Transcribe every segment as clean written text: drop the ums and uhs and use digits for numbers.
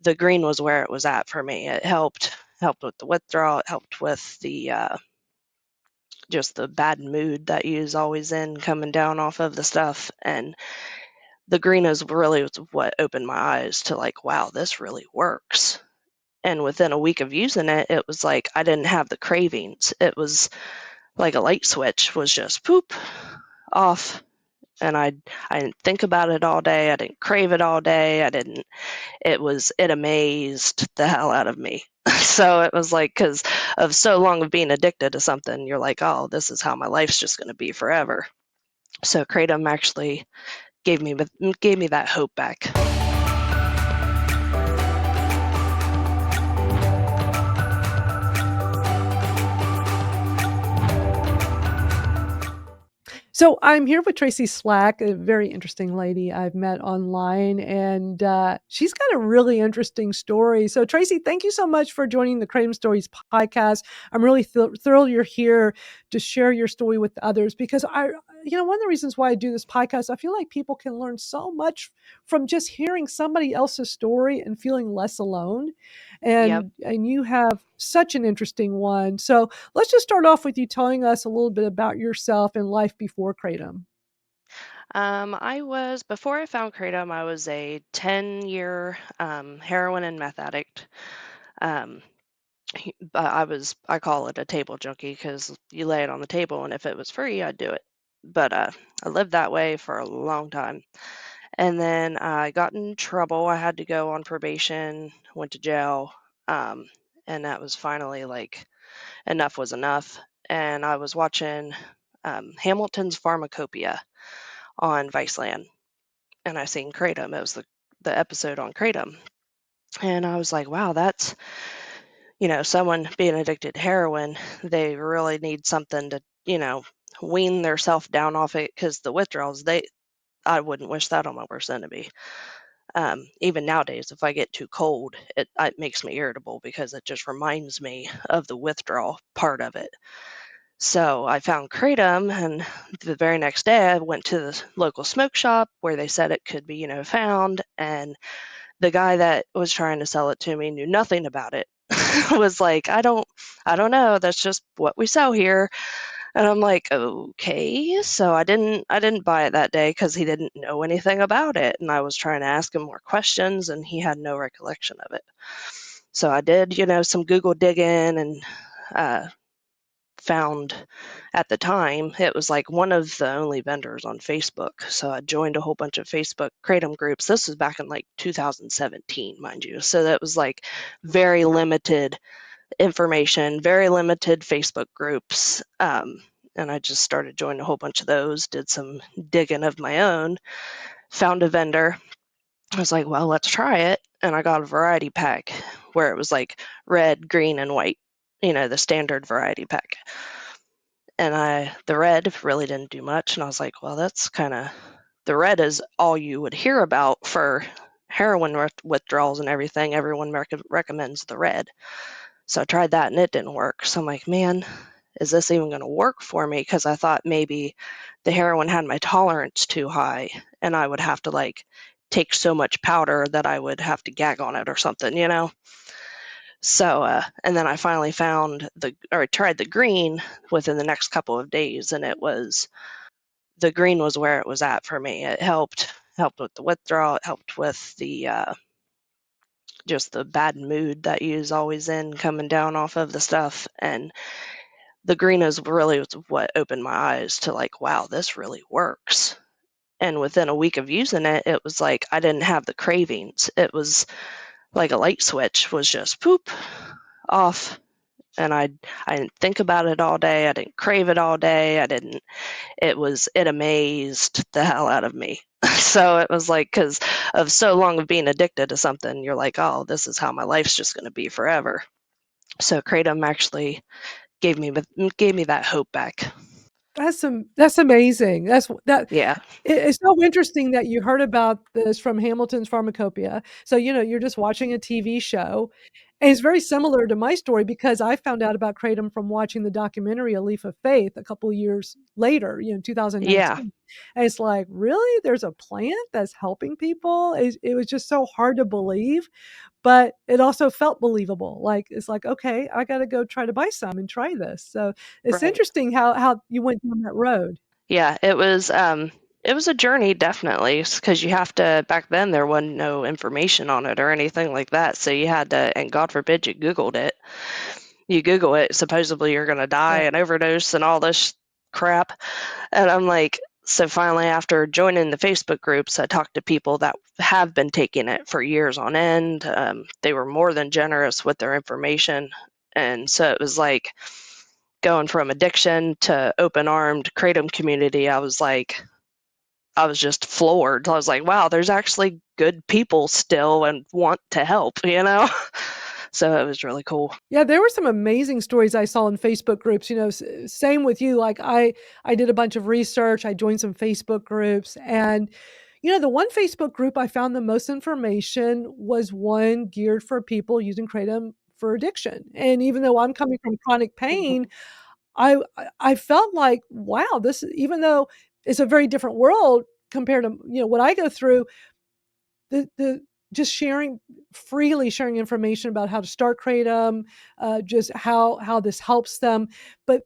the green was where it was at for me. It helped with the withdrawal. It helped with the just the bad mood that you was always in coming down off of the stuff. And the green is really what opened my eyes to like, wow, this really works. And within a week of using it, it was like I didn't have the cravings. It was like a light switch was just poop off. And I didn't think about it all day. I didn't crave it all day. It amazed the hell out of me. So it was like, because of so long of being addicted to something, you're like, oh, this is how my life's just going to be forever. So Kratom actually gave me that hope back. So I'm here with Tracey Slack, a very interesting lady I've met online, and she's got a really interesting story. So Tracey, thank you so much for joining the Kratom Stories podcast. I'm really thrilled you're here to share your story with others because one of the reasons why I do this podcast, I feel like people can learn so much from just hearing somebody else's story and feeling less alone. Yep. And you have such an interesting one. So let's just start off with you telling us a little bit about yourself and life before Kratom. Before I found Kratom, I was a 10-year heroin and meth addict. Um, but I call it a table junkie because you lay it on the table, and if it was free, I'd do it. But I lived that way for a long time. And then I got in trouble. I had to go on probation, went to jail. Um, and that was finally like enough was enough. And I was watching Hamilton's Pharmacopoeia on Viceland, and I seen Kratom. It was the episode on Kratom. And I was like, wow, that's, someone being addicted to heroin, they really need something to, wean their self down off it because the withdrawals, I wouldn't wish that on my worst enemy. Even nowadays, if I get too cold, it makes me irritable because it just reminds me of the withdrawal part of it. So I found Kratom, and the very next day I went to the local smoke shop where they said it could be, found. And the guy that was trying to sell it to me knew nothing about it. Was like, I don't know. That's just what we sell here. And I'm like, okay. So I didn't buy it that day because he didn't know anything about it. And I was trying to ask him more questions, and he had no recollection of it. So I did, some Google digging, and uh, found at the time it was like one of the only vendors on Facebook. So I joined a whole bunch of Facebook Kratom groups. This was back in like 2017, mind you. So that was like very limited information, very limited Facebook groups. And I just started joining a whole bunch of those, did some digging of my own, found a vendor. I was like, well, let's try it. And I got a variety pack where it was like red, green, and white, the standard variety pack. And the red really didn't do much. And I was like, well, that's the red is all you would hear about for heroin withdrawals and everything. Everyone recommends the red. So I tried that and it didn't work. So I'm like, man, is this even going to work for me? Because I thought maybe the heroin had my tolerance too high and I would have to like take so much powder that I would have to gag on it or something. So, and then I finally tried the green within the next couple of days, and the green was where it was at for me. It helped with the withdrawal. It helped with the just the bad mood that you was always in coming down off of the stuff. And the green is really what opened my eyes to like, wow, this really works. And within a week of using it, it was like I didn't have the cravings. It was like a light switch was just poop off. And I didn't think about it all day. I didn't crave it all day. It amazed the hell out of me. So it was like, because of so long of being addicted to something, you're like, oh, this is how my life's just going to be forever. So Kratom actually gave me that hope back. That's amazing. Yeah. It's so interesting that you heard about this from Hamilton's Pharmacopoeia. So, you're just watching a TV show And it's very similar to my story because I found out about kratom from watching the documentary A Leaf of Faith a couple of years later, you know, Yeah, 2019. And it's like, really? There's a plant that's helping people? It was just so hard to believe, but it also felt believable. Like, it's like, okay, I got to go try to buy some and try this. So it's right. interesting how you went down that road. Yeah, it was a journey definitely because you have to back then there wasn't no information on it or anything like that. So you had to, and God forbid you Googled it. You Google it, supposedly you're gonna die Yeah. and overdose and all this crap. And I'm like, so finally after joining the Facebook groups, I talked to people that have been taking it for years on end. They were more than generous with their information. And so it was like going from addiction to open armed kratom community. I was just floored. I was like, wow, there's actually good people still and want to help, you know? So it was really cool. Yeah, there were some amazing stories I saw in Facebook groups, you know, same with you. Like I did a bunch of research, I joined some Facebook groups, and you know, the one Facebook group I found the most information was one geared for people using kratom for addiction. And even though I'm coming from chronic pain, Mhm. I felt like, wow, this, even though it's a very different world compared to, you know, what I go through, the just sharing, freely sharing information about how to start kratom, just how this helps them. But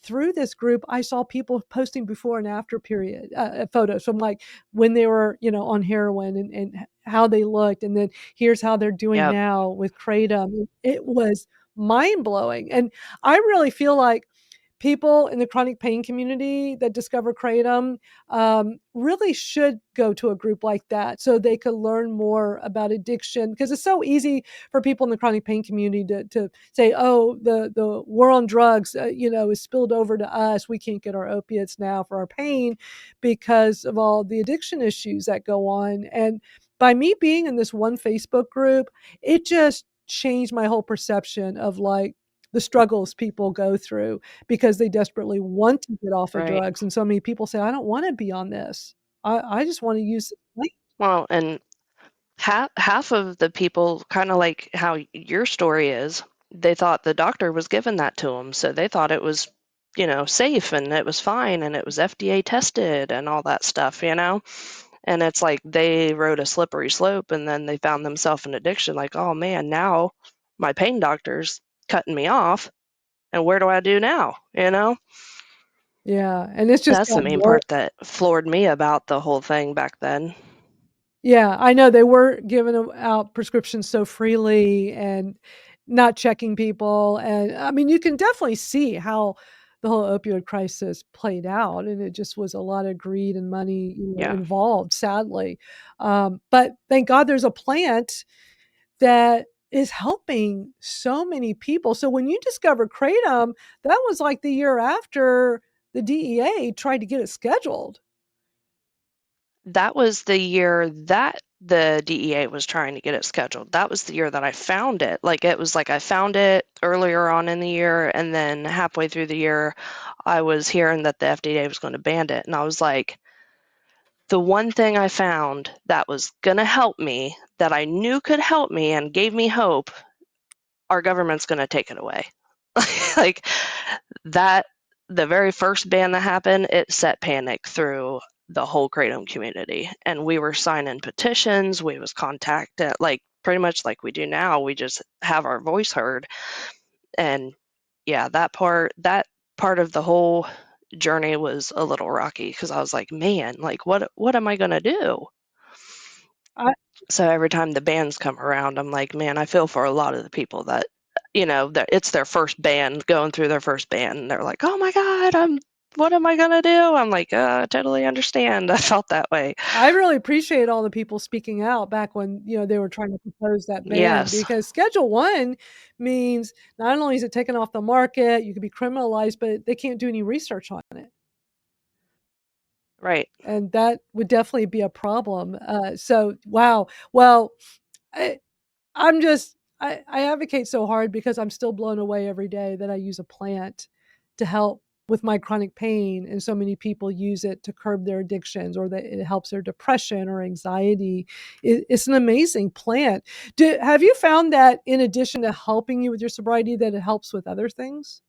through this group, I saw people posting before and after period photos from like when they were, you know, on heroin, and how they looked, and then here's how they're doing Yep. now with kratom. It was mind blowing, and I really feel like people in the chronic pain community that discover kratom really should go to a group like that so they could learn more about addiction, because it's so easy for people in the chronic pain community to say, oh, the war on drugs, you know, is spilled over to us, we can't get our opiates now for our pain because of all the addiction issues that go on. And by me being in this one Facebook group, it just changed my whole perception of like the struggles people go through because they desperately want to get off of Right. drugs, and so many people say, "I don't wanna be on this. I just wanna use this plant." Well, and half of the people, kind of like how your story is, they thought the doctor was giving that to them, so they thought it was, you know, safe and it was fine and it was FDA tested and all that stuff, you know? And it's like they rode a slippery slope and then they found themselves in addiction, like, oh man, now my pain doctor's cutting me off. And where do I do now? You know? Yeah, and it's just That's the gotten main worse. part that floored me about the whole thing back then. Yeah, I know they were giving out prescriptions so freely and not checking people, and, I mean, you can definitely see how the whole opioid crisis played out, and it just was a lot of greed and money, you know, Yeah. involved, sadly. But thank God there's a plant that is helping so many people. So when you discovered kratom, that was like the year after the DEA tried to get it scheduled. That was the year that the DEA was trying to get it scheduled. That was the year that I found it. Like, it was like I found it earlier on in the year, and then halfway through the year, I was hearing that the FDA was gonna ban it, and I was like, "The one thing I found that was gonna help me, that I knew could help me and gave me hope, our government's gonna take it away." Like, that the very first ban that happened, it set panic through the whole kratom community, and we were signing petitions, we was contacted, like, pretty much like we do now, we just have our voice heard, and yeah, that part of the whole journey was a little rocky because I was like, "Man, like, what am I gonna do?" I So every time the bands come around, I'm like, "Man, I feel for a lot of the people that, you know, that it's their first band, going through their first band, and they're like, 'Oh my god, what am I gonna do?'" I'm like, I totally understand. I felt that way." I really appreciate all the people speaking out back when, you know, they were trying to propose that ban, Yes, because Schedule 1 means not only is it taken off the market, you could be criminalized, but they can't do any research on it, right. and that would definitely be a problem. So wow. Well, I I'm just I advocate so hard because I'm still blown away every day that I use a plant to help with my chronic pain, and so many people use it to curb their addictions, or that it helps their depression or anxiety. It's an amazing plant. Have you found that in addition to helping you with your sobriety, that it helps with other things?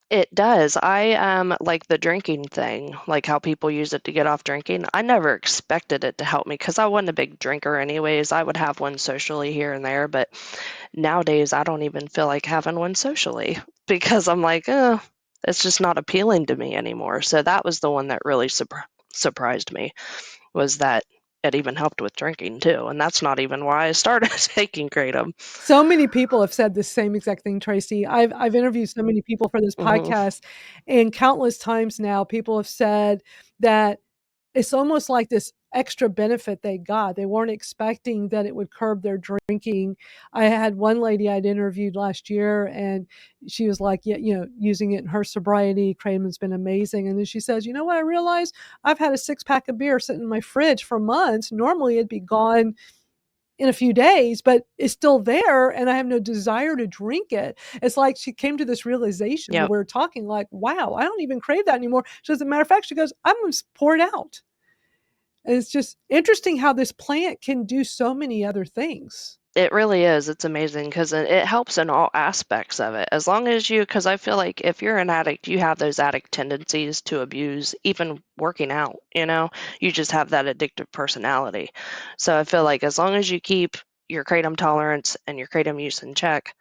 It does. Like the drinking thing, like how people use it to get off drinking. I never expected it to help me because I wasn't a big drinker anyways. I would have one socially here and there, but nowadays I don't even feel like having one socially because I'm like, it's just not appealing to me anymore. So that was the one that really surprised me, was that it even helped with drinking too. And that's not even why I started taking Kratom. So many people have said the same exact thing, Tracy. I've interviewed so many people for this Hmm. podcast, and countless times now, people have said that it's almost like this extra benefit they got. They weren't expecting that it would curb their drinking. I had one lady I'd interviewed last year, and she was like, yeah, using it in her sobriety. Kratom's been amazing. And then she says, you know what? I realized I've had a 6 pack of beer sitting in my fridge for months. Normally it'd be gone in a few days, but it's still there, and I have no desire to drink it. It's like she came to this realization while Yep. we were talking, like, wow, I don't even crave that anymore. So as a matter of fact, she goes, I'm going to pour it out. And it's just interesting how this plant can do so many other things. It really is. It's amazing because it helps in all aspects of it. As long as because I feel like if you're an addict, you have those addict tendencies to abuse, even working out, you just have that addictive personality. So I feel like as long as you keep your kratom tolerance and your kratom use in check,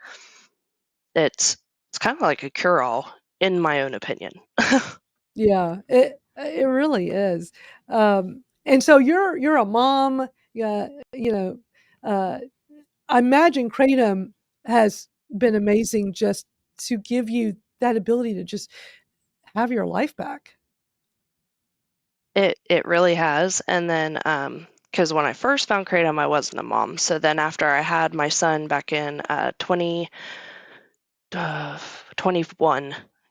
it's kind of like a cure-all, in my own opinion. Yeah, it really is. And so you're a mom. Yeah, uh, I imagine kratom has been amazing just to give you that ability to just have your life back. It really has. And then because when I first found kratom, I wasn't a mom. So then after I had my son back in uh, 21.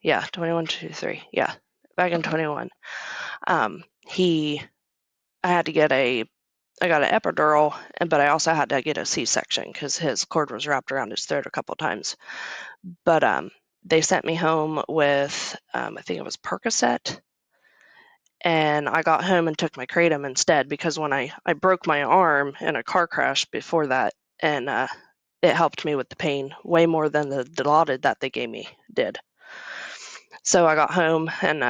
Yeah, 21, 23. Yeah, back in 21. He, I had to get I got an epidural, but I also had to get a C-section because his cord was wrapped around his throat a couple times. But they sent me home with, I think it was Percocet, and I got home and took my kratom instead because when I broke my arm in a car crash before that, and it helped me with the pain way more than the Dilaudid that they gave me did. So I got home and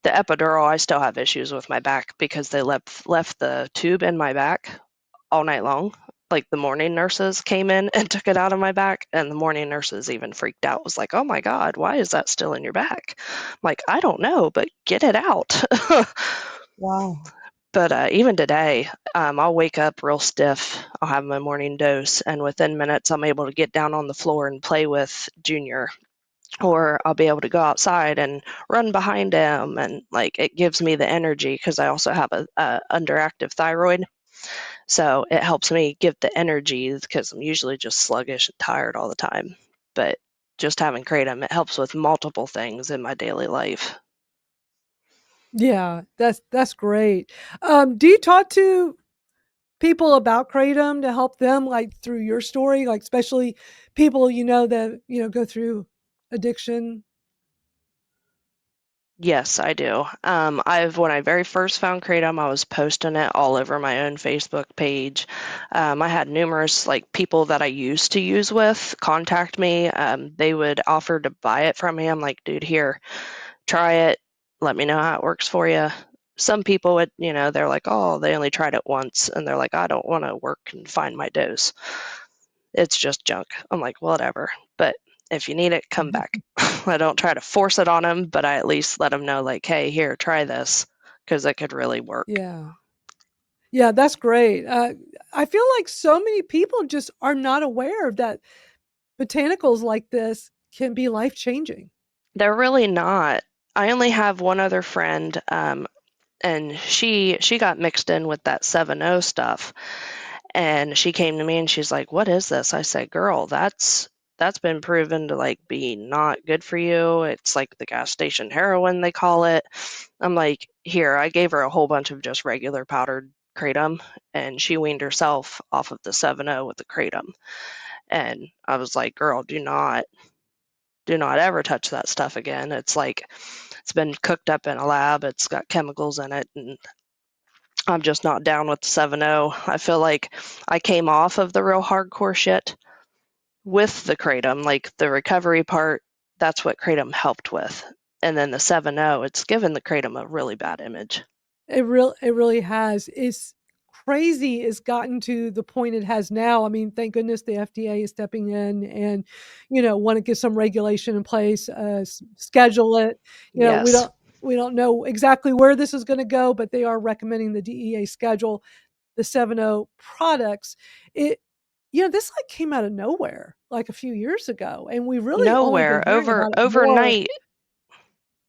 the epidural, I still have issues with my back because they left the tube in my back all night long. Like the morning nurses came in and took it out of my back, and the morning nurses even freaked out. Was like, "Oh my God, why is that still in your back?" I'm like, I don't know, but get it out. Wow. But even today, I'll wake up real stiff. I'll have my morning dose, and within minutes, I'm able to get down on the floor and play with Junior, or I'll be able to go outside and run behind him, and like it gives me the energy because I also have a underactive thyroid, so it helps me get the energy because I'm usually just sluggish and tired all the time. But just having kratom, it helps with multiple things in my daily life. Yeah, that's great. Do you talk to people about kratom to help them, like, through your story, like, especially people that, go through addiction? Yes, I do. When I very first found Kratom, I was posting it all over my own Facebook page. I had numerous like people that I used to use with contact me. They would offer to buy it from me. I'm like, dude, here, try it. Let me know how it works for you. Some people would, they're like, oh, they only tried it once, and they're like, I don't want to work and find my dose. It's just junk. I'm like, whatever. But if you need it, come back. I don't try to force it on them, but I at least let them know, like, hey, here, try this, because it could really work. Yeah. Yeah, that's great. I feel like so many people just are not aware that botanicals like this can be life-changing. They're really not. I only have one other friend, and she got mixed in with that 7-0 stuff. And she came to me and she's like, "What is this?" I said, "Girl, that's been proven to like be not good for you. It's like the gas station heroin they call it." I'm like, "Here." I gave her a whole bunch of just regular powdered kratom, and she weaned herself off of the 7-0 with the kratom. And I was like, "Girl, do not ever touch that stuff again. It's like it's been cooked up in a lab, it's got chemicals in it, and I'm just not down with the 7-0. I feel like I came off of the real hardcore shit with the Kratom, like the recovery part, that's what Kratom helped with. And then the 7-0, it's given the Kratom a really bad image. It really has. It's crazy it's gotten to the point it has now. I mean, thank goodness the FDA is stepping in and, wanna get some regulation in place, schedule it. You know, we Yes. don't we don't know exactly where this is gonna go, but they are recommending the DEA schedule the 7-0 products. It this, like, came out of nowhere, like, a few years ago, and we've really only been Nowhere. hearing about it more. Overnight.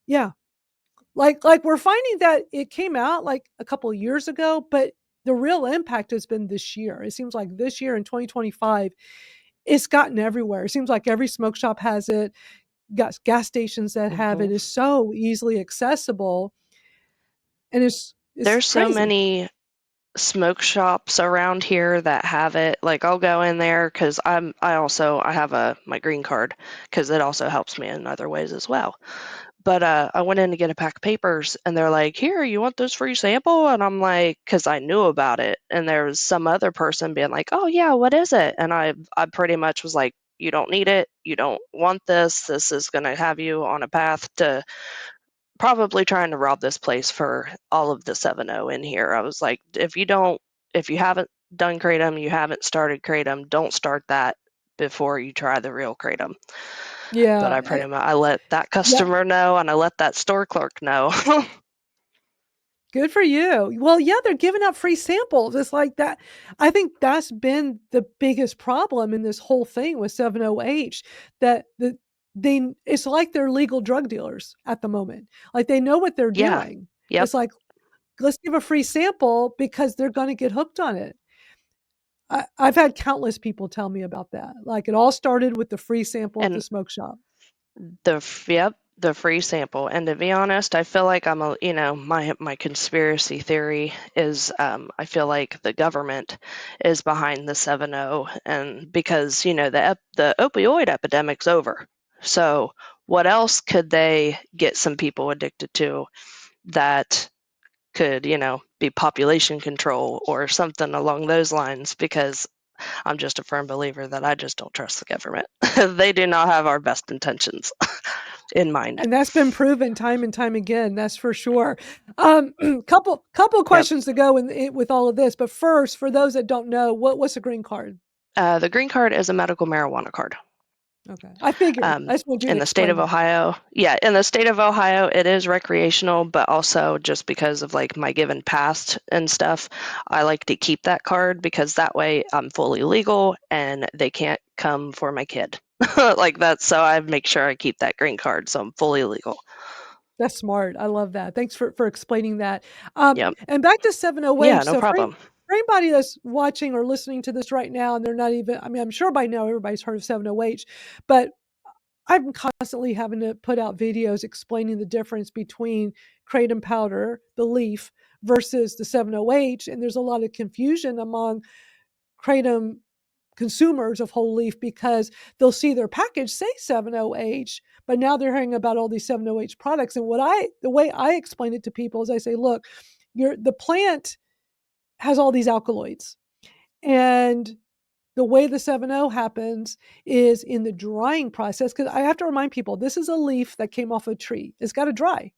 Yeah. We're finding that it came out, like, a couple of years ago, but the real impact has been this year. It seems like this year in 2025, it's gotten everywhere. It seems like every smoke shop has it, gas stations that have it. Mhm. Is so easily accessible, and it's There's so crazy. many smoke shops around here that have it. Like I'll go in there because I have my green card because it also helps me in other ways as well. But I went in to get a pack of papers and they're like, "Here, you want this free sample?" And I'm like, because I knew about it, and there was some other person being like, "Oh yeah, what is it?" And I pretty much was like, "You don't need it. You don't want this. This is going to have you on a path to probably trying to rob this place for all of the 7-0 in here." I was like, if you haven't done Kratom, you haven't started Kratom, don't start that before you try the real Kratom. But Yeah, I pretty much I let that yeah. customer know and I let that store clerk know. Good for you. Well, yeah, they're giving out free samples. It's like that. I think that's been the biggest problem in this whole thing with 7-OH, that it's like they're legal drug dealers at the moment. Like they know what they're Yeah. doing. Yep. It's like, let's give a free sample because they're going to get hooked on it. I've had countless people tell me about that. Like it all started with the free sample at the And smoke shop. yep, the free sample. And to be honest, I feel like my conspiracy theory is I feel like the government is behind the 7-0, and because the opioid epidemic's over. So what else could they get some people addicted to that could, be population control or something along those lines? Because I'm just a firm believer that I just don't trust the government. They do not have our best intentions in mind. And that's been proven time and time again, that's for sure. Um, couple Yep. questions to go with all of this, but first, for those that don't know, what's a green card? The green card is a medical marijuana card. Okay, I figured. I just want you to In the state of explain that. Ohio, yeah, in the state of Ohio, it is recreational, but also just because of like my given past and stuff, I like to keep that card because that way I'm fully legal and they can't come for my kid like that. So I make sure I keep that green card so I'm fully legal. That's smart. I love that. Thanks for explaining that. Yep. And back to Yeah, 7-OH. no So problem. for anybody that's watching or listening to this right now, and they're not even, I mean, I'm sure by now everybody's heard of 7-OH, but I'm constantly having to put out videos explaining the difference between kratom powder, the leaf, versus the 7-OH, and there's a lot of confusion among kratom consumers of whole leaf because they'll see their package say 7-OH, but now they're hearing about all these 7-OH products. And the way I explain it to people is I say, look, the plant has all these alkaloids, and the way the 7-0 happens is in the drying process. Because I have to remind people, this is a leaf that came off a tree. It's got to dry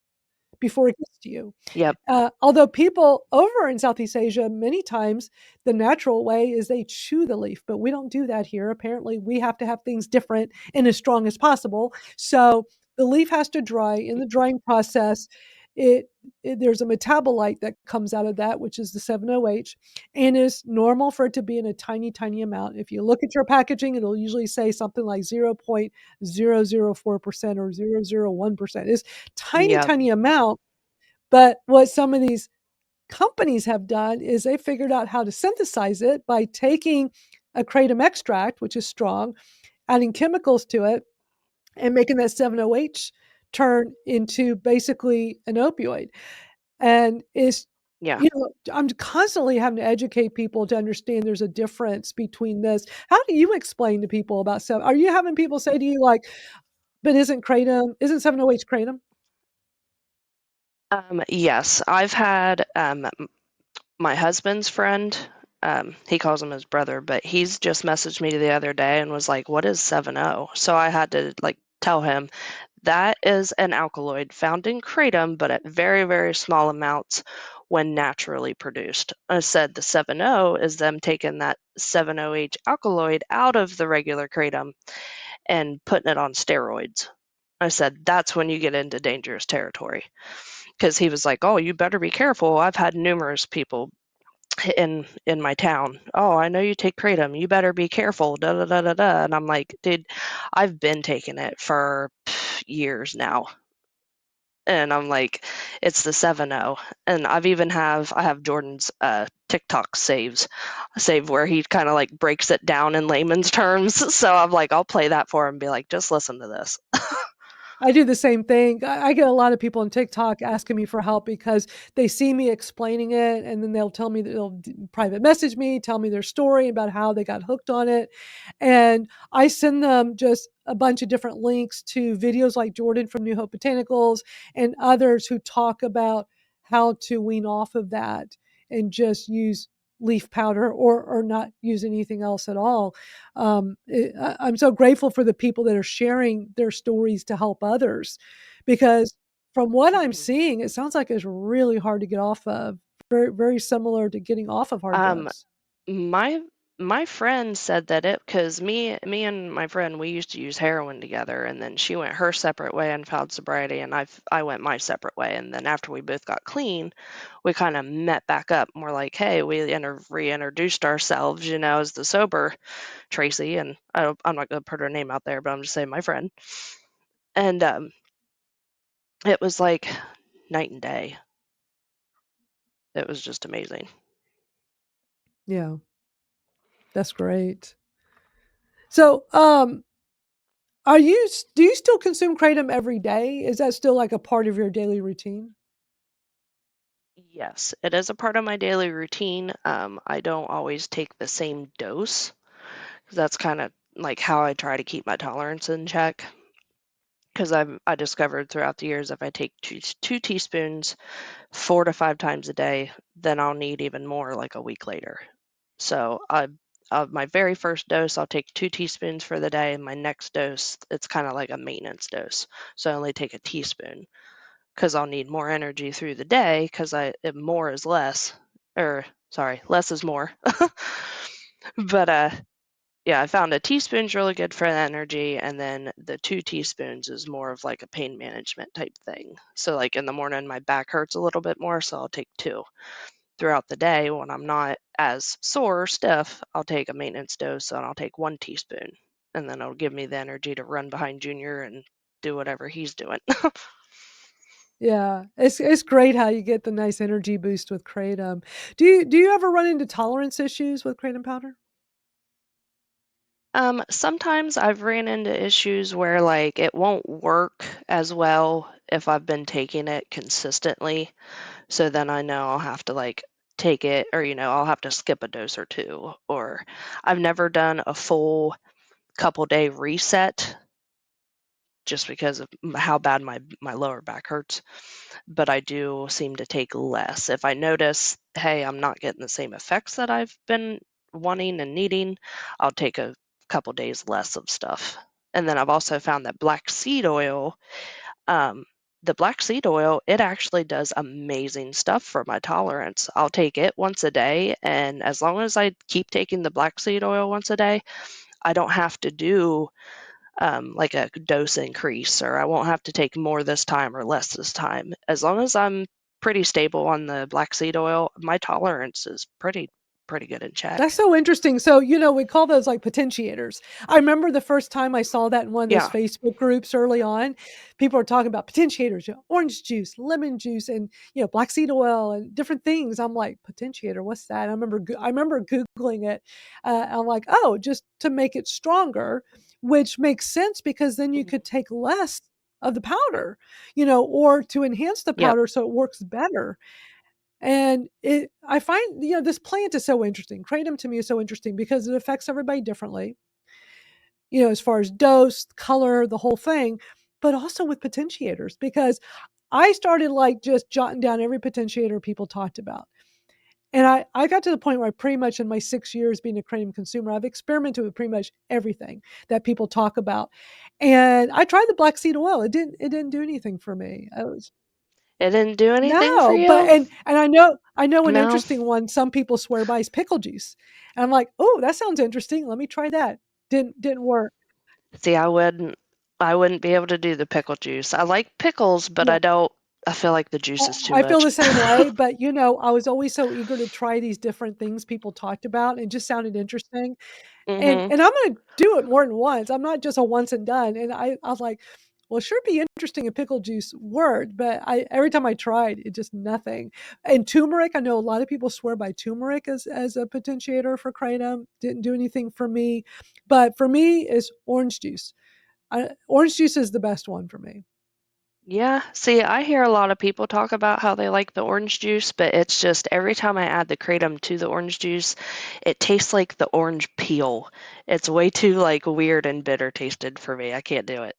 before it gets to you. Yep. Although people over in Southeast Asia, many times the natural way is they chew the leaf, but we don't do that here. Apparently, we have to have things different and as strong as possible. So the leaf has to dry. In the drying process, it, there's a metabolite that comes out of that, which is the 7-OH, and is normal for it to be in a tiny, tiny amount. If you look at your packaging, it'll usually say something like 0.004% or 0.001%. It's tiny, Yep. tiny amount. But what some of these companies have done is they figured out how to synthesize it by taking a kratom extract, which is strong, adding chemicals to it, and making that 7-OH turn into basically an opioid. And Yeah. I'm constantly having to educate people to understand there's a difference between this. How do you explain to people about seven? Are you having people say to you like, But isn't 7-OH kratom? Yes, I've had my husband's friend, he calls him his brother, but he's just messaged me the other day and was like, "What is 7-O?" So I had to like tell him that is an alkaloid found in kratom, but at very, very small amounts when naturally produced. I said the 7-O is them taking that 7-OH alkaloid out of the regular kratom and putting it on steroids. I said that's when you get into dangerous territory. Because he was like, "Oh, you better be careful. I've had numerous people in my town. Oh, I know you take kratom. You better be careful. Da da da da da." And I'm like, dude, I've been taking it for years now. And I'm like, it's the 7-O. And I have Jordan's TikTok save where he kind of like breaks it down in layman's terms. So I'm like, I'll play that for him and be like, just listen to this. I do the same thing. I get a lot of people on TikTok asking me for help because they see me explaining it, and then they'll tell me that they'll private message me, tell me their story about how they got hooked on it. And I send them just a bunch of different links to videos like Jordan from New Hope Botanicals and others who talk about how to wean off of that and just use leaf powder or not use anything else at all. I'm so grateful for the people that are sharing their stories to help others, because from what I'm Mhm. seeing, it sounds like it's really hard to get off of. Very, very similar to getting off of hard Um, drugs. My my friend said that it because me and my friend, we used to use heroin together, and then she went her separate way and found sobriety, and I went my separate way, and then after we both got clean, we kind of met back up, and we're like, hey, we reintroduced ourselves, as the sober Tracy, and I'm not gonna put her name out there, but I'm just saying my friend, and it was like night and day. It was just amazing. Yeah, that's great. So, do you still consume kratom every day? Is that still like a part of your daily routine? Yes, it is a part of my daily routine. I don't always take the same dose 'cause that's kind of like how I try to keep my tolerance in check. Because I discovered throughout the years if I take two teaspoons 4 to 5 times a day, then I'll need even more like a week later. So of my very first dose, I'll take 2 teaspoons for the day, and my next dose, it's kind of like a maintenance dose. So I only take a teaspoon because I'll need more energy through the day because more is less, or sorry, less is more. But yeah, I found a teaspoon's really good for the energy, and then the 2 teaspoons is more of like a pain management type thing. So like in the morning, my back hurts a little bit more, so I'll take two. Throughout the day, when I'm not as sore or stiff, I'll take a maintenance dose and I'll take 1 teaspoon, and then it'll give me the energy to run behind Junior and do whatever he's doing. Yeah, it's great how you get the nice energy boost with kratom. Do you ever run into tolerance issues with kratom powder? Sometimes I've ran into issues where like it won't work as well if I've been taking it consistently. So then I know I'll have to like take it, or I'll have to skip a dose or two. Or I've never done a full couple day reset just because of how bad my lower back hurts. But I do seem to take less. If I notice, hey, I'm not getting the same effects that I've been wanting and needing, I'll take a couple days less of stuff. And then I've also found that um, the black seed oil, it actually does amazing stuff for my tolerance. I'll take it once a day, and as long as I keep taking the black seed oil once a day, I don't have to do like a dose increase, or I won't have to take more this time or less this time. As long as I'm pretty stable on the black seed oil, my tolerance is pretty good in That's check. so interesting. So, we call those like potentiators. I remember the first time I saw that in one of those Yeah. Facebook groups early on. People are talking about potentiators, orange juice, lemon juice, and black seed oil and different things. I'm like, potentiator, what's that? I remember Googling it. I'm like, oh, just to make it stronger, which makes sense because then you Mhm. could take less of the powder, or to enhance the Yep. powder so it works better. And I find, this plant is so interesting. Kratom to me is so interesting because it affects everybody differently. as far as dose, color, the whole thing, but also with potentiators because I started like just jotting down every potentiator people talked about. And I got to the point where I pretty much in my 6 years being a Kratom consumer, I've experimented with pretty much everything that people talk about. And I tried the black seed oil. It didn't do anything for me. I was It didn't do anything for no, but you? and I know an No. interesting one some people swear by is pickle juice. And I'm like, oh, that sounds interesting. Let me try that. Didn't work. See, I wouldn't be able to do the pickle juice. I like pickles, but Yeah. I feel like the juice is too I feel much. the same way, but I was always so eager to try these different things people talked about and it just sounded interesting. And Mhm. and I'm gonna do it more than once. I'm not just a once and done. And I was like, well, it sure be interesting if pickle juice worked, but I every time I tried, it just nothing. And turmeric, I know a lot of people swear by turmeric as a potentiator for kratom. Didn't do anything for me, but for me, is orange juice. Orange juice is the best one for me. Yeah, see, I hear a lot of people talk about how they like the orange juice, but it's just every time I add the kratom to the orange juice, it tastes like the orange peel. It's way too like weird and bitter tasted for me. I can't do it.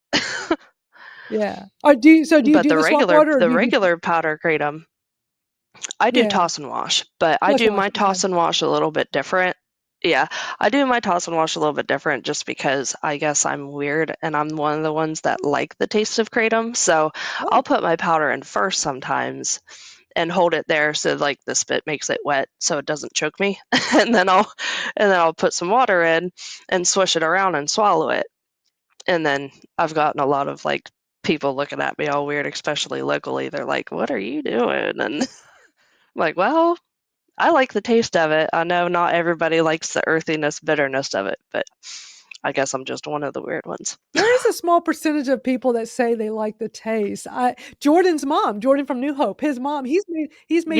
Yeah. Do you But do the the swamp regular water or the do you do? regular powder kratom, I do Yeah, toss and wash, but I flush do wash. my Okay. toss and wash a little bit different. Yeah, I do my toss and wash a little bit different just because I guess I'm weird and I'm one of the ones that like the taste of kratom. So I'll Oh, put my powder in first sometimes and hold it there so like the spit makes it wet so it doesn't choke me. And then I'll put some water in and swish it around and swallow it. And then I've gotten a lot of like people looking at me all weird, especially locally. They're like, "What are you doing?" And I'm like, well, I like the taste of it. I know not everybody likes the earthiness, bitterness of it, but I guess I'm just one of the weird ones. there is a small percentage of people that say they like the taste. Jordan's mom, Jordan from New Hope, his mom, he's made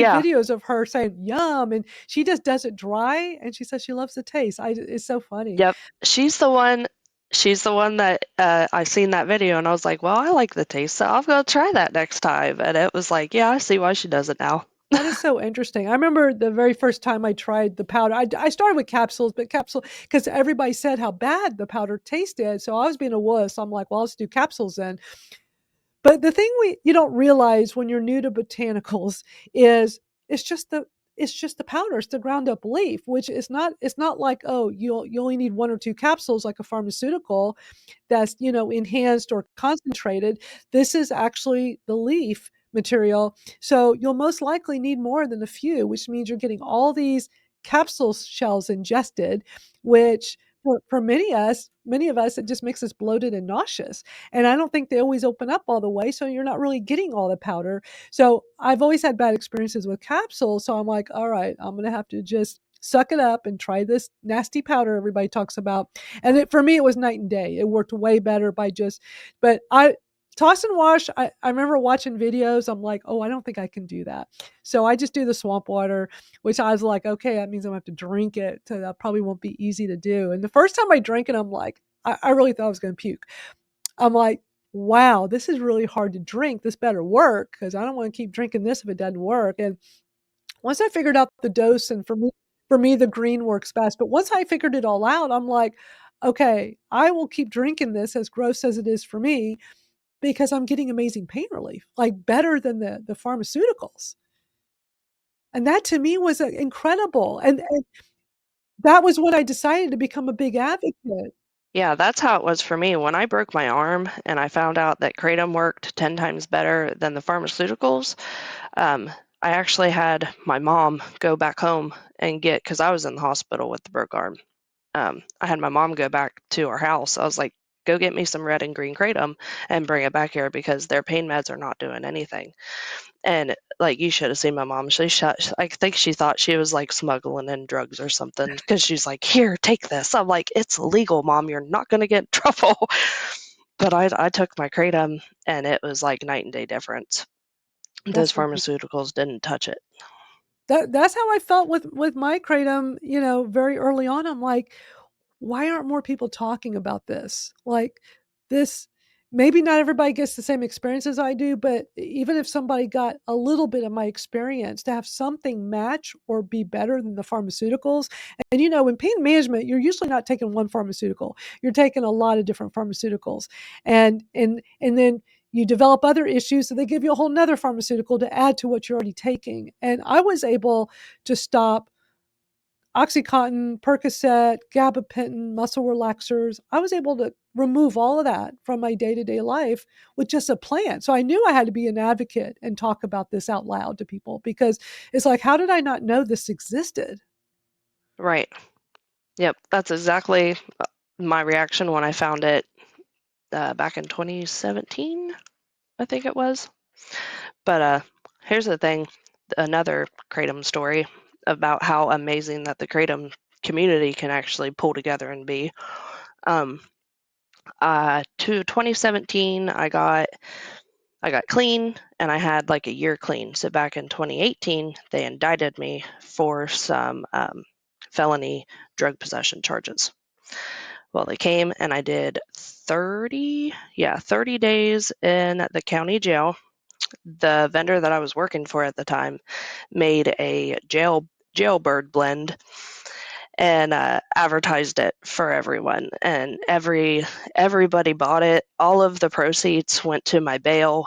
Yeah, videos of her saying yum, and she just does it dry, and she says she loves the taste. It's so funny. yep. She's the one that I seen that video and I was like, well, I like the taste, so I'm gonna try that next time. And it was like, yeah, I see why she does it now. That is so interesting. I remember the very first time I tried the powder. I started with capsules, but capsule because everybody said how bad the powder tasted. So I was being a wuss. I'm like, well, let's do capsules then. But the thing you don't realize when you're new to botanicals is it's just the it's just the powder, it's the ground up leaf, which is not it's not like, oh, you only need one or two capsules like a pharmaceutical that's, enhanced or concentrated. This is actually the leaf material. So you'll most likely need more than a few, which means you're getting all these capsule shells ingested, which for many of us, it just makes us bloated and nauseous. And I don't think they always open up all the way. So you're not really getting all the powder. So I've always had bad experiences with capsules. So I'm like, all right, I'm going to have to just suck it up and try this nasty powder everybody talks about. And for me, it was night and day. It worked way better by but I toss and wash. I remember watching videos. I'm like, oh, I don't think I can do that. So I just do the swamp water, which I was like, okay, that means I'm gonna have to drink it. So that probably won't be easy to do. And the first time I drank it, I'm like, I really thought I was gonna puke. I'm like, wow, this is really hard to drink. This better work because I don't want to keep drinking this if it doesn't work. And once I figured out the dose, and for me, the green works best. But once I figured it all out, I'm like, okay, I will keep drinking this as gross as it is for me because I'm getting amazing pain relief, like better than the pharmaceuticals. And that to me was incredible. And that was when I decided to become a big advocate. Yeah, that's how it was for me. When I broke my arm and I found out that kratom worked 10 times better than the pharmaceuticals, um, I actually had my mom go back home and get, because I was in the hospital with the broke arm. I had my mom go back to our house. I was like, go get me some red and green kratom and bring it back here because their pain meds are not doing anything. And like you should have seen my mom. She shot. I think she thought she was like smuggling in drugs or something because she's like, "Here, take this." I'm like, "It's illegal, mom. You're not gonna get in trouble." But I took my kratom and it was like night and day difference. Those That's ridiculous. pharmaceuticals didn't touch it. That's how I felt with my kratom, very early on. I'm like, why aren't more people talking about this? Like this maybe not everybody gets the same experience as I do, but even if somebody got a little bit of my experience, to have something match or be better than the pharmaceuticals. And in pain management, you're usually not taking one pharmaceutical. You're taking a lot of different pharmaceuticals. And then you develop other issues, so they give you a whole nother pharmaceutical to add to what you're already taking. And I was able to stop Oxycontin, Percocet, gabapentin, muscle relaxers. I was able to remove all of that from my day-to-day life with just a plan. So I knew I had to be an advocate and talk about this out loud to people, because it's like, how did I not know this existed? Right. Yep. That's exactly my reaction when I found it back in 2017, I think it was. But here's the thing, another Kratom story about how amazing that the Kratom community can actually pull together and be. Um, to 2017, I got clean, and I had like a year clean. So back in 2018, they indicted me for some felony drug possession charges. Well, they came and I did 30 days in the county jail. The vendor that I was working for at the time made a jailbird blend and advertised it for everyone, and everybody bought it. All of the proceeds went to my bail,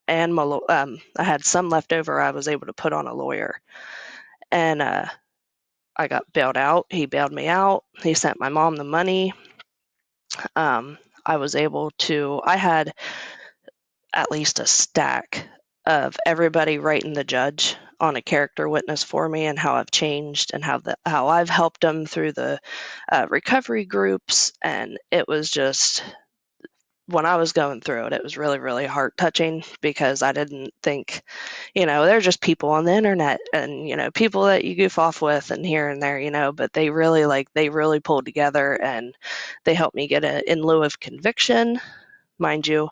and I had some left over. I was able to put on a lawyer, and I got bailed out. He bailed me out. He sent my mom the money. I was able to. I had at least a stack of everybody writing the judge on a character witness for me, and how I've changed, and how I've helped them through the recovery groups. And it was just, when I was going through it, it was really, really heart touching, because I didn't think, they're just people on the internet, and, people that you goof off with and here and there, but they really pulled together, and they helped me get a in lieu of conviction. Mind you,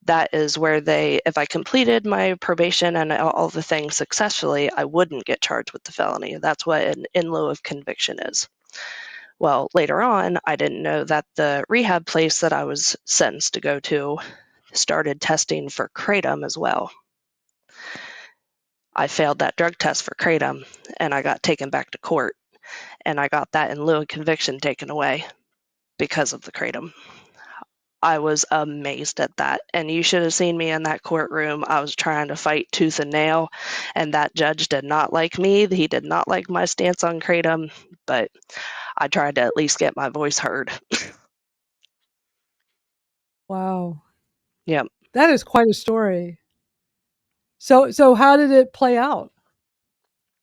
that is where if I completed my probation and all the things successfully, I wouldn't get charged with the felony. That's what an in lieu of conviction is. Well, later on, I didn't know that the rehab place that I was sentenced to go to started testing for Kratom as well. I failed that drug test for Kratom, and I got taken back to court, and I got that in lieu of conviction taken away because of the Kratom. I was amazed at that. And you should have seen me in that courtroom. I was trying to fight tooth and nail, and that judge did not like me. He did not like my stance on Kratom, but I tried to at least get my voice heard. Wow. Yep. That is quite a story. So how did it play out?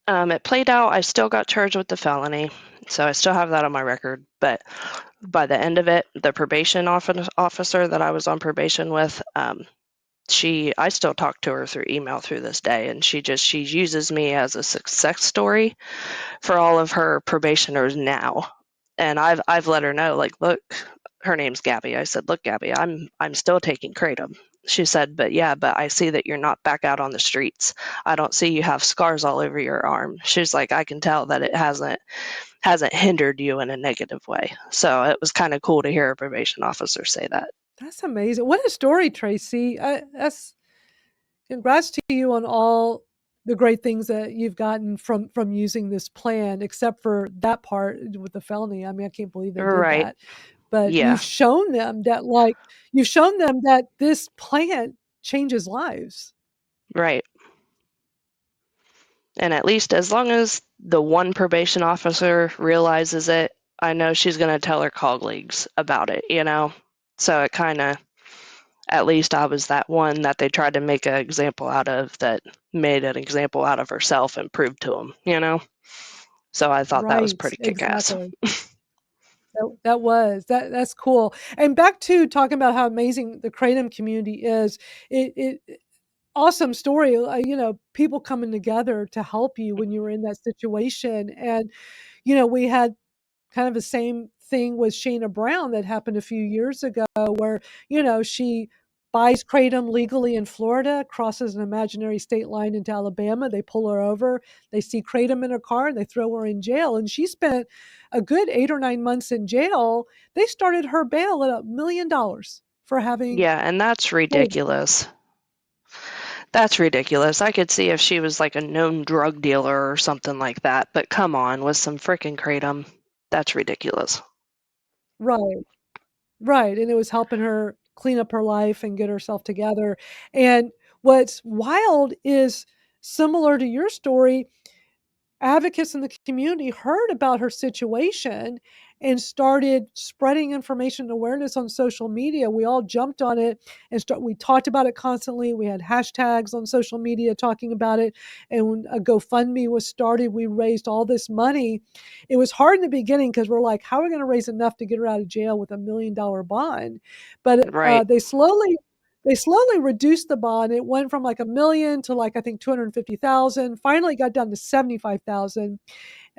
It played out. I still got charged with the felony, so I still have that on my record. But by the end of it, the probation officer that I was on probation with, I still talk to her through email through this day, and she uses me as a success story for all of her probationers now. And I've let her know, like, look, her name's Gabby. I said, look, Gabby, I'm still taking Kratom. She said, but I see that you're not back out on the streets. I don't see you have scars all over your arm. She's like, I can tell that it hasn't hindered you in a negative way. So it was kind of cool to hear a probation officer say that. That's amazing. What a story, Tracey. That's Congrats to you on all the great things that you've gotten from using this plan, except for that part with the felony. I mean, I can't believe they did Right. that. But Yeah. you've shown them that this plan changes lives. Right. And at least as long as the one probation officer realizes it, I know she's going to tell her colleagues about it. So it kind of, at least I was that one that they tried to make an example out of, that made an example out of herself and proved to them. So I thought that was Right, pretty kick-ass. exactly. That's cool. And back to talking about how amazing the Kratom community is. It awesome story. People coming together to help you when you were in that situation. And we had kind of the same thing with Shayna Brown that happened a few years ago, where she buys Kratom legally in Florida, crosses an imaginary state line into Alabama. They pull her over. They see Kratom in her car, and they throw her in jail. And she spent a good 8 or 9 months in jail. They started her bail at $1 million. for having Yeah, and that's Kratom. ridiculous. That's ridiculous. I could see if she was like a known drug dealer or something like that, but come on, with some frickin' kratom. That's ridiculous. Right, right, and it was helping her clean up her life and get herself together, and what's wild is similar to your story, advocates in the community heard about her situation and started spreading information and awareness on social media. We all jumped on it and we talked about it constantly. We had hashtags on social media talking about it. And when a GoFundMe was started, we raised all this money. It was hard in the beginning because we're like, how are we going to raise enough to get her out of jail with $1 million bond? But Right. they slowly reduced the bond. It went from like 1 million to like I think 250,000. Finally, got down to 75,000.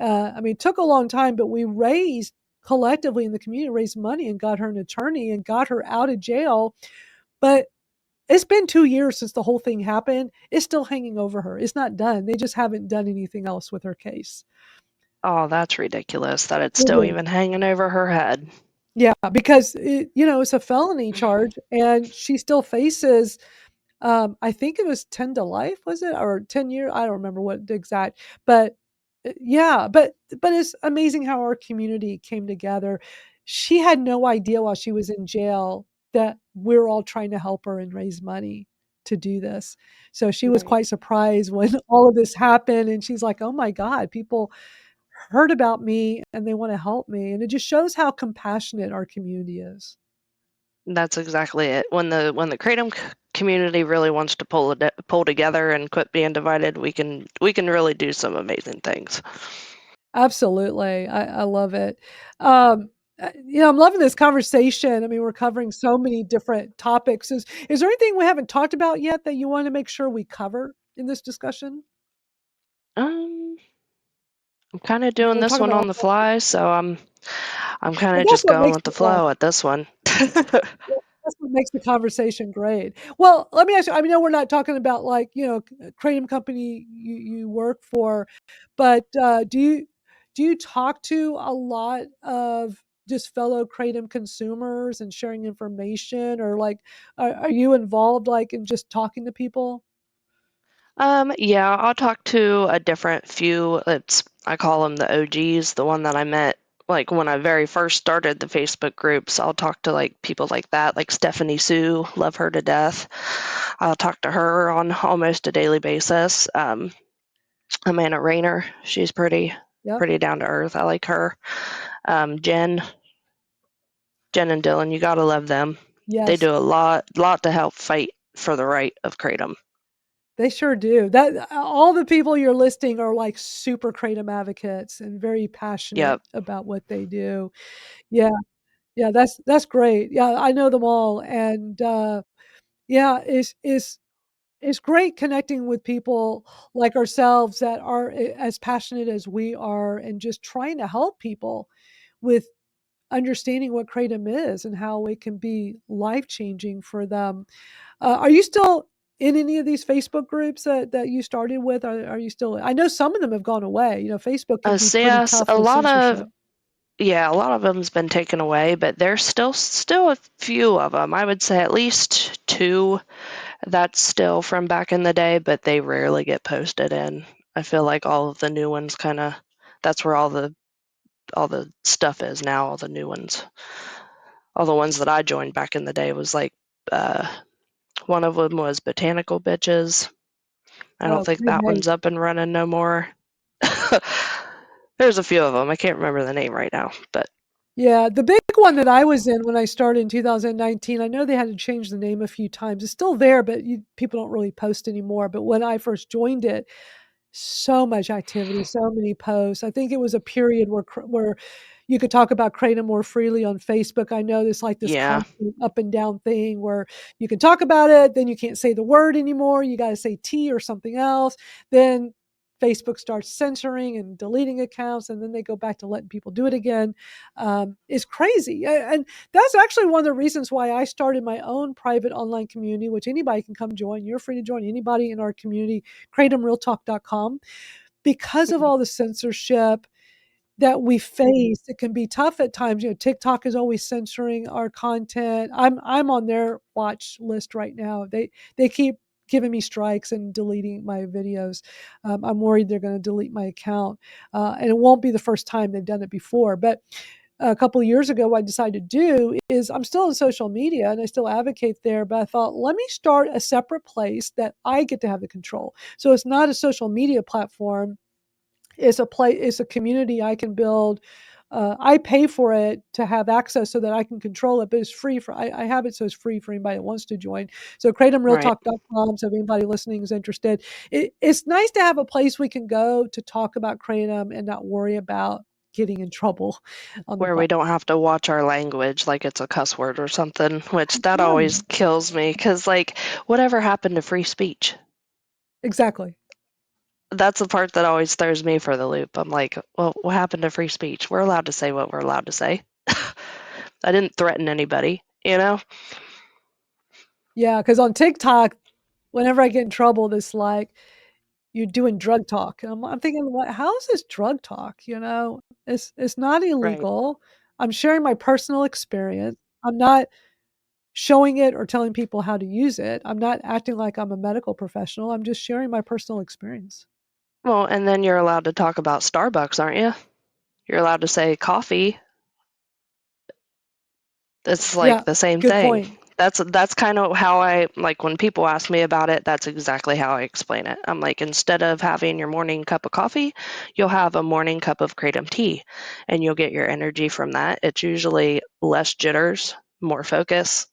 I mean, it took a long time, but we raised collectively in the community raised money and got her an attorney and got her out of jail. But it's been 2 years since the whole thing happened. It's still hanging over her. It's not done. They just haven't done anything else with her case. Oh, that's ridiculous that it's It still is. even hanging over her head. Yeah, because it's a felony charge, and she still faces I think it was 10 to life, was it? Or 10 years? I don't remember what the exact, but yeah, but it's amazing how our community came together. She had no idea while she was in jail that we're all trying to help her and raise money to do this. So she was Right. quite surprised when all of this happened, and she's like, "Oh my god, people heard about me and they wanna help me." And it just shows how compassionate our community is. That's exactly it. When the kratom community really wants to pull together and quit being divided, we can really do some amazing things. Absolutely. I love it. Um, I'm loving this conversation. I mean, we're covering so many different topics. Is there anything we haven't talked about yet that you wanna make sure we cover in this discussion? Um, I'm kind of I mean, doing we're this talking one about on the all fly, so I'm kind well, of that's just what going makes with the it fun. flow at this one. Yeah, that's what makes the conversation great. Well, let me ask you, I know we're not talking about like, kratom company you work for, but, do you talk to a lot of just fellow kratom consumers and sharing information or like, are you involved, like, in just talking to people? Yeah, I'll talk to a different few. I call them the OGs, the one that I met like when I very first started the Facebook groups. I'll talk to like people like that, like Stephanie Sue, love her to death. I'll talk to her on almost a daily basis. Amanda Rayner, she's pretty Yep. pretty down to earth. I like her. Jen and Dylan, you gotta love them. They Yes. do a lot to help fight for the right of kratom. They sure do. That all the people you're listing are, like, super kratom advocates and very passionate Yep. about what they do. Yeah. Yeah, that's great. Yeah, I know them all, and, yeah, it's great connecting with people like ourselves that are as passionate as we are and just trying to help people with understanding what kratom is and how it can be life-changing for them. Are you still in any of these Facebook groups that you started with? Are you still I know some of them have gone away. Facebook can be So pretty yes, tough with censorship. a lot of them's been taken away, but there's still a few of them. I would say at least two that's still from back in the day, but they rarely get posted in. I feel like all of the new ones kind of that's where all the stuff is now. All the new ones, all the ones that I joined back in the day was like uh, one of them was Botanical Bitches. I don't Oh, think great that name. one's up and running no more. There's a few of them. I can't remember the name right now, but Yeah, the big one that I was in when I started in 2019, I know they had to change the name a few times. It's still there, but people don't really post anymore. But when I first joined it, so much activity, so many posts. I think it was a period where you could talk about Kratom more freely on Facebook. I know there's like this yeah, constant up and down thing where you can talk about it, then you can't say the word anymore. You got to say T or something else. Then Facebook starts censoring and deleting accounts, and then they go back to letting people do it again. It's crazy, and that's actually one of the reasons why I started my own private online community, which anybody can come join. You're free to join anybody in our community, kratomrealtalk.com, because of mhm, all the censorship. that we face. It can be tough at times. TikTok is always censoring our content. I'm on their watch list right now. They keep giving me strikes and deleting my videos. I'm worried they're going to delete my account, and it won't be the first time they've done it before. But a couple of years ago, what I decided to do is I'm still on social media and I still advocate there, but I thought, let me start a separate place that I get to have the control. So it's not a social media platform. It's a community I can build. I pay for it to have access so that I can control it, but it's free for I have it so it's free for anybody that wants to join. So Right. kratomrealtalk.com. So if anybody listening is interested, it's nice to have a place we can go to talk about kratom and not worry about getting in trouble on the Where we platform. don't have to watch our language like it's a cuss word or something, which that always Yeah, kills me because, like, whatever happened to free speech? exactly. That's the part that always throws me for the loop. I'm like, well, what happened to free speech? We're allowed to say what we're allowed to say. I didn't threaten anybody, you know? Yeah, because on TikTok, whenever I get in trouble, it's like you're doing drug talk. And I'm thinking, what? How is this drug talk? It's not Right. illegal. I'm sharing my personal experience. I'm not showing it or telling people how to use it. I'm not acting like I'm a medical professional. I'm just sharing my personal experience. Well, and then you're allowed to talk about Starbucks, aren't you? You're allowed to say coffee. It's like Yeah, the same good thing. point. That's kind of how I like when people ask me about it, that's exactly how I explain it. I'm like, instead of having your morning cup of coffee, you'll have a morning cup of kratom tea and you'll get your energy from that. It's usually less jitters, more focus.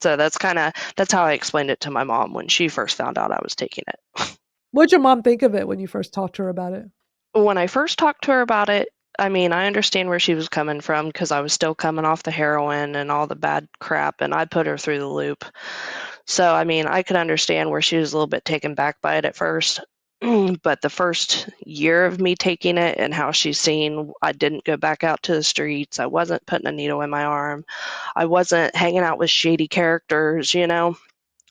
So that's how I explained it to my mom when she first found out I was taking it. What'd your mom think of it when you first talked to her about it? When I first talked to her about it, I mean, I understand where she was coming from because I was still coming off the heroin and all the bad crap, and I put her through the loop. So, I mean, I could understand where she was a little bit taken back by it at first. But the first year of me taking it and how she's seen I didn't go back out to the streets, I wasn't putting a needle in my arm, I wasn't hanging out with shady characters,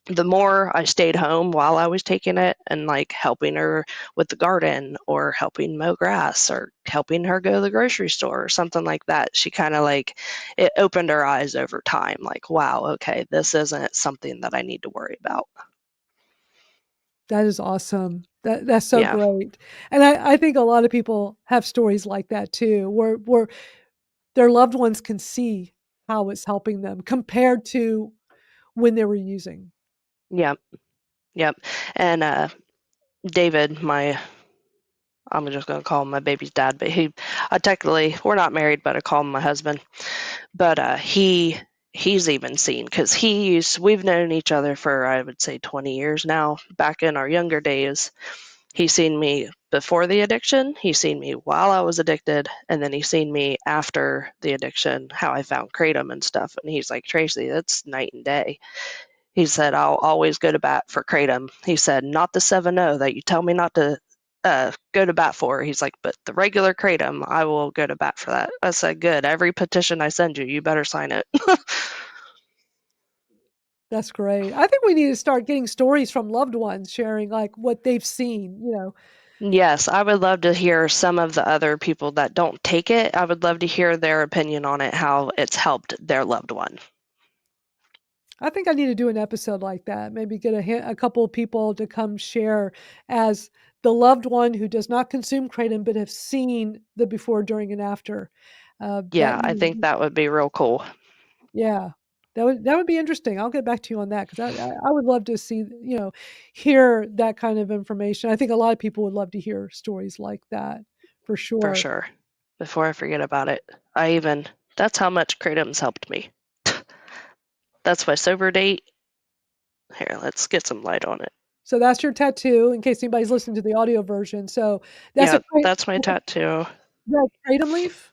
the more I stayed home while I was taking it and like helping her with the garden or helping mow grass or helping her go to the grocery store or something like that, she kind of like it opened her eyes over time. Like, wow, okay, this isn't something that I need to worry about. That is awesome. That's so Yeah. great. And I think a lot of people have stories like that too, where their loved ones can see how it's helping them compared to when they were using. Yep. Yep. And David, my I'm just gonna call him my baby's dad, but technically we're not married, but I call him my husband. But he's even seen because we've known each other for I would say 20 years now. Back in our younger days, he's seen me before the addiction, he's seen me while I was addicted, and then he's seen me after the addiction, how I found kratom and stuff. And he's like, Tracy, that's night and day. He said, I'll always go to bat for kratom. He said, not the 7-0 that you tell me not to go to bat for. He's like, but the regular kratom, I will go to bat for that. I said, good. Every petition I send you, you better sign it. That's great. I think we need to start getting stories from loved ones sharing, like, what they've seen. Yes, I would love to hear some of the other people that don't take it. I would love to hear their opinion on it, how it's helped their loved one. I think I need to do an episode like that, maybe get a couple of people to come share as the loved one who does not consume kratom but have seen the before, during, and after. Yeah, I think that would be real cool. Yeah, that would be interesting. I'll get back to you on that because I would love to see, hear that kind of information. I think a lot of people would love to hear stories like that for For sure. sure. Before I forget about it, that's how much kratom's helped me. That's my sober date. Here, let's get some light on it. So that's your tattoo in case anybody's listening to the audio version. So that's a Yep, that's my tattoo. kratom leaf?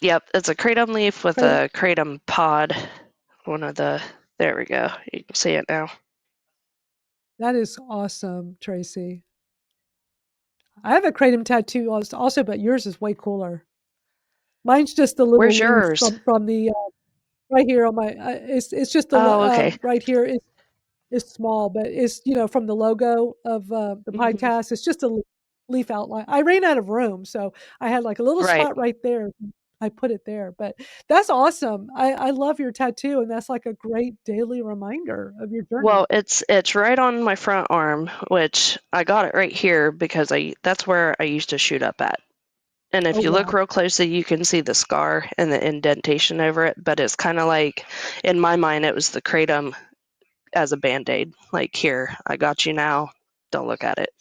Yep, it's a kratom leaf with Kratom. a kratom pod. There we go. You can see it now. That is awesome, Tracy. I have a kratom tattoo also, but yours is way cooler. Mine's just the little Where's leaf yours? from the right here on my. It's just Oh, okay. right here. It's small, but it's from the logo of the Hmm. podcast. It's just a leaf. leaf outline. I ran out of room, so I had, like, a little Right. spot right there. I put it there, but that's awesome. I love your tattoo, and that's, like, a great daily reminder of your journey. Well, it's right on my front arm, which I got it right here because I that's where I used to shoot up at. And Oh, if you look wow. real closely, you can see the scar and the indentation over it, but it's kind of like, in my mind, it was the kratom as a band-aid. Like, here, I got you now. Don't look at it.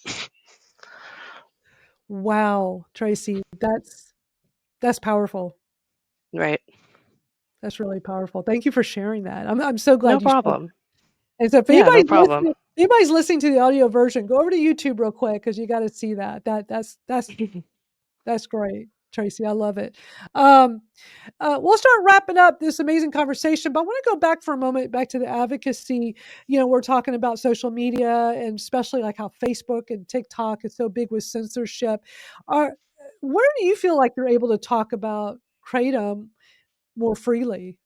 Wow, Tracy, that's powerful. Right. That's really powerful. Thank you for sharing that. I'm so No glad you shared. problem. And so if Yeah, no problem. anybody's listening to the audio version, go over to YouTube real quick because you gotta see that. That's great, Tracy, I love it. Um, we'll start wrapping up this amazing conversation, but I wanna go back for a moment, back to the advocacy. We're talking about social media and especially, like, how Facebook and TikTok is so big with censorship. Are Where do you feel like you're able to talk about kratom more freely?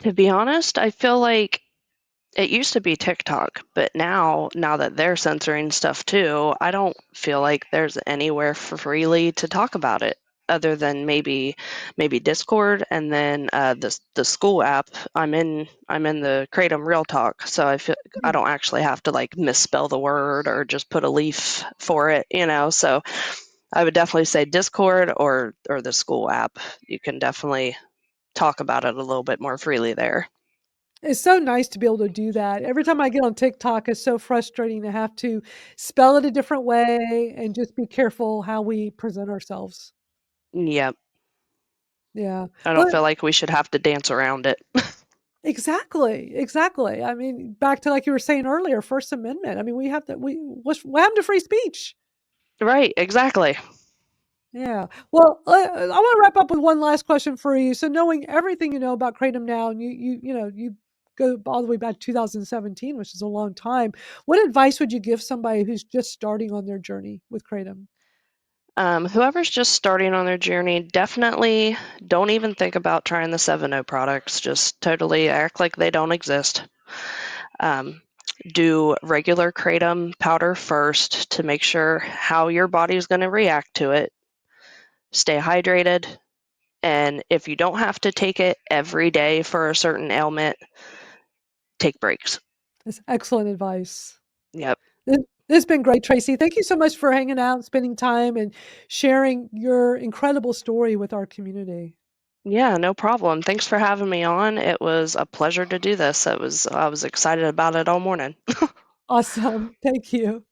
To be honest, I feel like it used to be TikTok, but now that they're censoring stuff too, I don't feel like there's anywhere for freely to talk about it other than maybe Discord, and then the school app. I'm in the Kratom Real Talk, so I feel I Hmm. don't actually have to like misspell the word or just put a leaf for it. So I would definitely say Discord or the school app. You can definitely talk about it a little bit more freely there. It's so nice to be able to do that. Every time I get on TikTok, it's so frustrating to have to spell it a different way and just be careful how we present ourselves. Yep. Yeah. I don't Well, feel like we should have to dance around it. exactly, exactly. I mean, back to like you were saying earlier, First Amendment. I mean, we have to what happened to free speech? Right, exactly. Yeah. Well, I wanna wrap up with one last question for you. So knowing everything you know about Kratom now, and you go all the way back to 2017, which is a long time, what advice would you give somebody who's just starting on their journey with Kratom? Whoever's just starting on their journey, definitely don't even think about trying the 7.0 products. Just totally act like they don't exist. Um, do regular kratom powder first to make sure how your body's going to react to it. Stay hydrated. And if you don't have to take it every day for a certain ailment, take breaks. That's excellent advice. Yep. This this has been great, Tracy. Thank you so much for hanging out, spending time, and sharing your incredible story with our community. Yeah, no problem. Thanks for having me on. It was a pleasure to do this. I was excited about it all morning. Awesome. Thank you.